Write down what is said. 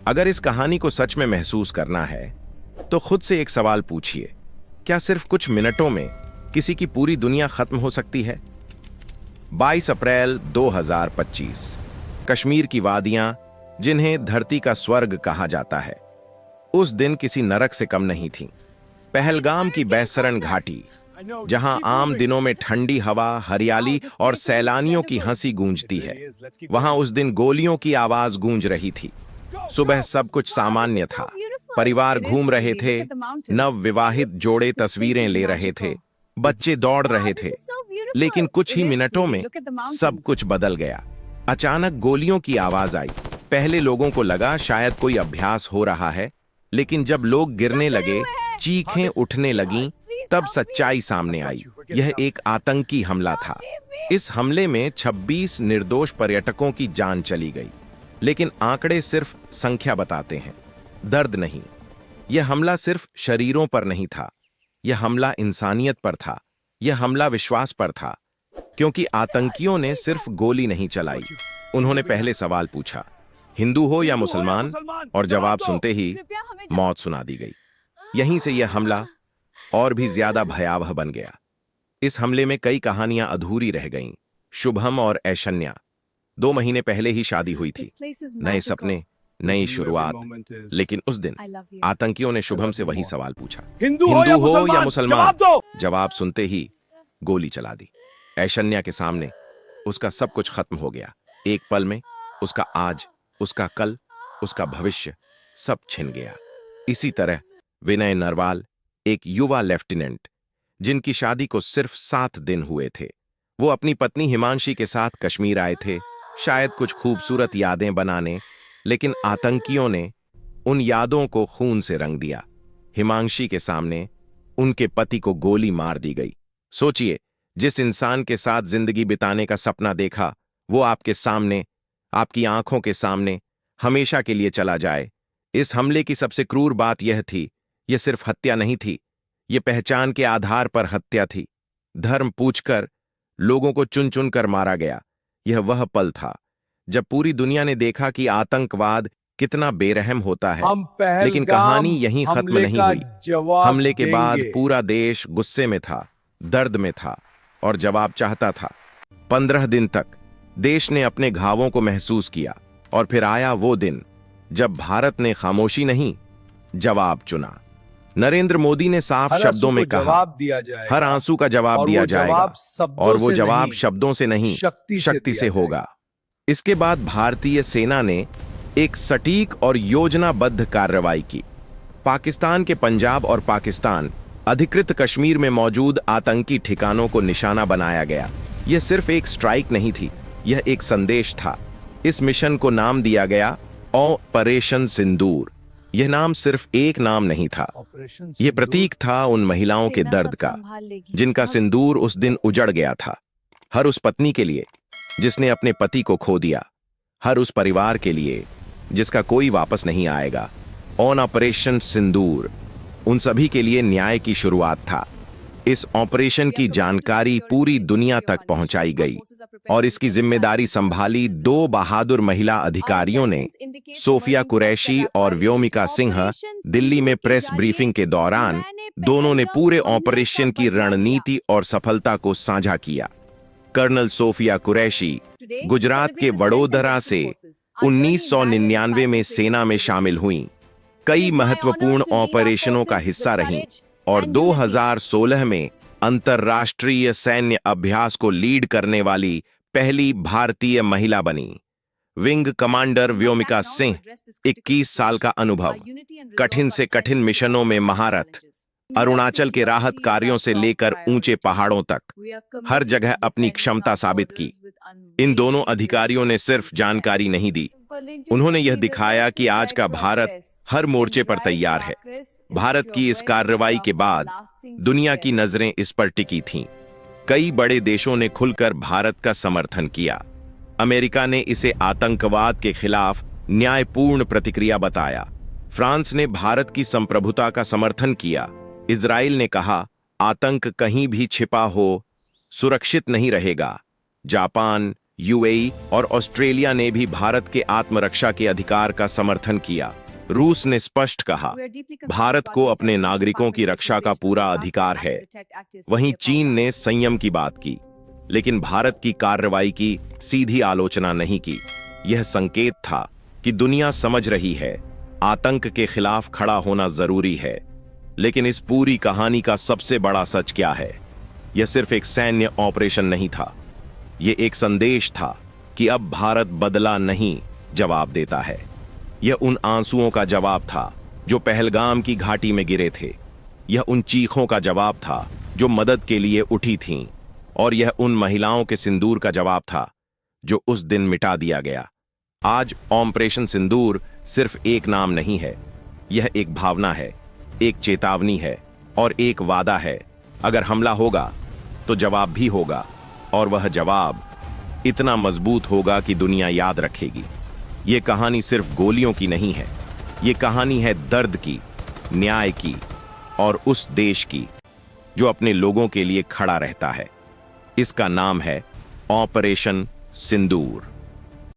अगर इस कहानी को सच में महसूस करना है तो खुद से एक सवाल पूछिए, क्या सिर्फ कुछ मिनटों में किसी की पूरी दुनिया खत्म हो सकती है? 22 अप्रैल 2025। कश्मीर की वादियां, जिन्हें धरती का स्वर्ग कहा जाता है, उस दिन किसी नरक से कम नहीं थीं। पहलगाम की बेसरन घाटी, जहां आम दिनों में ठंडी हवा, हरियाली और सैलानियों की हंसी गूंजती है, वहां उस दिन गोलियों की आवाज गूंज रही थी। सुबह सब कुछ सामान्य था। परिवार घूम रहे थे, नव विवाहित जोड़े तस्वीरें ले रहे थे, बच्चे दौड़ रहे थे। लेकिन कुछ ही मिनटों में सब कुछ बदल गया। अचानक गोलियों की आवाज आई। पहले लोगों को लगा शायद कोई अभ्यास हो रहा है, लेकिन जब लोग गिरने लगे, चीखें उठने लगीं, तब सच्चाई सामने आई। यह एक आतंकी हमला था। इस हमले में 26 निर्दोष पर्यटकों की जान चली गई। लेकिन आंकड़े सिर्फ संख्या बताते हैं, दर्द नहीं। यह हमला सिर्फ शरीरों पर नहीं था, यह हमला इंसानियत पर था। यह हमला विश्वास पर था, क्योंकि आतंकियों ने सिर्फ गोली नहीं चलाई। उन्होंने पहले सवाल पूछा, हिंदू हो या मुसलमान? और जवाब सुनते ही मौत सुना दी गई। यहीं से यह हमला और भी ज्यादा भयावह बन गया। इस हमले में कई कहानियां अधूरी रह गईं। शुभम और ऐशन्या, 2 महीने पहले ही शादी हुई थी, नए सपने, नई शुरुआत। लेकिन उस दिन आतंकियों ने शुभम से वही सवाल पूछा, हिंदू हो या मुसलमान? जवाब सुनते ही गोली चला दी। ऐशन्या के सामने उसका सब कुछ खत्म हो गया। एक पल में उसका आज, उसका कल, उसका भविष्य सब छिन गया। इसी तरह विनय नरवाल, एक युवा लेफ्टिनेंट जिनकी शादी को सिर्फ 7 दिन हुए थे, वो अपनी पत्नी हिमांशी के साथ कश्मीर आए थे, शायद कुछ खूबसूरत यादें बनाने। लेकिन आतंकियों ने उन यादों को खून से रंग दिया। हिमांशी के सामने उनके पति को गोली मार दी गई। सोचिए, जिस इंसान के साथ जिंदगी बिताने का सपना देखा, वो आपके सामने, आपकी आंखों के सामने हमेशा के लिए चला जाए। इस हमले की सबसे क्रूर बात यह थी, यह सिर्फ हत्या नहीं थी, यह पहचान के आधार पर हत्या थी। धर्म पूछकर लोगों को चुन चुन कर मारा गया। यह वह पल था जब पूरी दुनिया ने देखा कि आतंकवाद कितना बेरहम होता है। लेकिन कहानी यहीं खत्म नहीं हुई। हमले के बाद पूरा देश गुस्से में था, दर्द में था और जवाब चाहता था। 15 दिन तक देश ने अपने घावों को महसूस किया, और फिर आया वो दिन जब भारत ने खामोशी नहीं, जवाब चुना। नरेंद्र मोदी ने साफ शब्दों में कहा, हर आंसू का जवाब दिया जाएगा, और वो जवाब शब्दों से नहीं, शक्ति से होगा। इसके बाद भारतीय सेना ने एक सटीक और योजनाबद्ध कार्रवाई की। पाकिस्तान के पंजाब और पाकिस्तान अधिकृत कश्मीर में मौजूद आतंकी ठिकानों को निशाना बनाया गया। यह सिर्फ एक स्ट्राइक नहीं थी, यह एक संदेश था। इस मिशन को नाम दिया गया ऑपरेशन सिंदूर। यह नाम सिर्फ एक नाम नहीं था, यह प्रतीक था उन महिलाओं के दर्द का, जिनका सिंदूर उस दिन उजड़ गया था। हर उस पत्नी के लिए जिसने अपने पति को खो दिया, हर उस परिवार के लिए जिसका कोई वापस नहीं आएगा। ऑपरेशन सिंदूर उन सभी के लिए न्याय की शुरुआत था। इस ऑपरेशन की जानकारी पूरी दुनिया तक पहुंचाई गई, और इसकी जिम्मेदारी संभाली 2 बहादुर महिला अधिकारियों ने। सोफिया कुरैशी और व्योमिका सिंह। दिल्ली में प्रेस ब्रीफिंग के दौरान दोनों ने पूरे ऑपरेशन की रणनीति और सफलता को साझा किया। कर्नल सोफिया कुरैशी गुजरात के वडोदरा से 1999 में सेना में शामिल हुईं, कई महत्वपूर्ण ऑपरेशनों का हिस्सा रहीं, और 2016 में अंतर्राष्ट्रीय सैन्य अभ्यास को लीड करने वाली पहली भारतीय महिला बनी। विंग कमांडर व्योमिका सिंह, 21 साल का अनुभव, कठिन से कठिन मिशनों में महारत, अरुणाचल के राहत कार्यों से लेकर ऊंचे पहाड़ों तक, हर जगह अपनी क्षमता साबित की। इन दोनों अधिकारियों ने सिर्फ जानकारी नहीं दी, उन्होंने यह दिखाया कि आज का भारत हर मोर्चे पर तैयार है। भारत की इस कार्रवाई के बाद दुनिया की नजरें इस पर टिकी थीं। कई बड़े देशों ने खुलकर भारत का समर्थन किया। अमेरिका ने इसे आतंकवाद के खिलाफ न्यायपूर्ण प्रतिक्रिया बताया। फ्रांस ने भारत की संप्रभुता का समर्थन किया। इजराइल ने कहा, आतंक कहीं भी छिपा हो, सुरक्षित नहीं रहेगा। जापान, यूएई और ऑस्ट्रेलिया ने भी भारत के आत्मरक्षा के अधिकार का समर्थन किया। रूस ने स्पष्ट कहा, भारत को अपने नागरिकों की रक्षा का पूरा अधिकार है। वहीं चीन ने संयम की बात की, लेकिन भारत की कार्रवाई की सीधी आलोचना नहीं की। यह संकेत था कि दुनिया समझ रही है, आतंक के खिलाफ खड़ा होना जरूरी है। लेकिन इस पूरी कहानी का सबसे बड़ा सच क्या है? यह सिर्फ एक सैन्य ऑपरेशन नहीं था, यह एक संदेश था कि अब भारत बदला नहीं, जवाब देता है। यह उन आंसुओं का जवाब था जो पहलगाम की घाटी में गिरे थे। यह उन चीखों का जवाब था जो मदद के लिए उठी थीं। और यह उन महिलाओं के सिंदूर का जवाब था जो उस दिन मिटा दिया गया। आज ऑपरेशन सिंदूर सिर्फ एक नाम नहीं है, यह एक भावना है, एक चेतावनी है और एक वादा है। अगर हमला होगा तो जवाब भी होगा, और वह जवाब इतना मजबूत होगा कि दुनिया याद रखेगी। यह कहानी सिर्फ गोलियों की नहीं है, यह कहानी है दर्द की, न्याय की और उस देश की जो अपने लोगों के लिए खड़ा रहता है। इसका नाम है ऑपरेशन सिंदूर।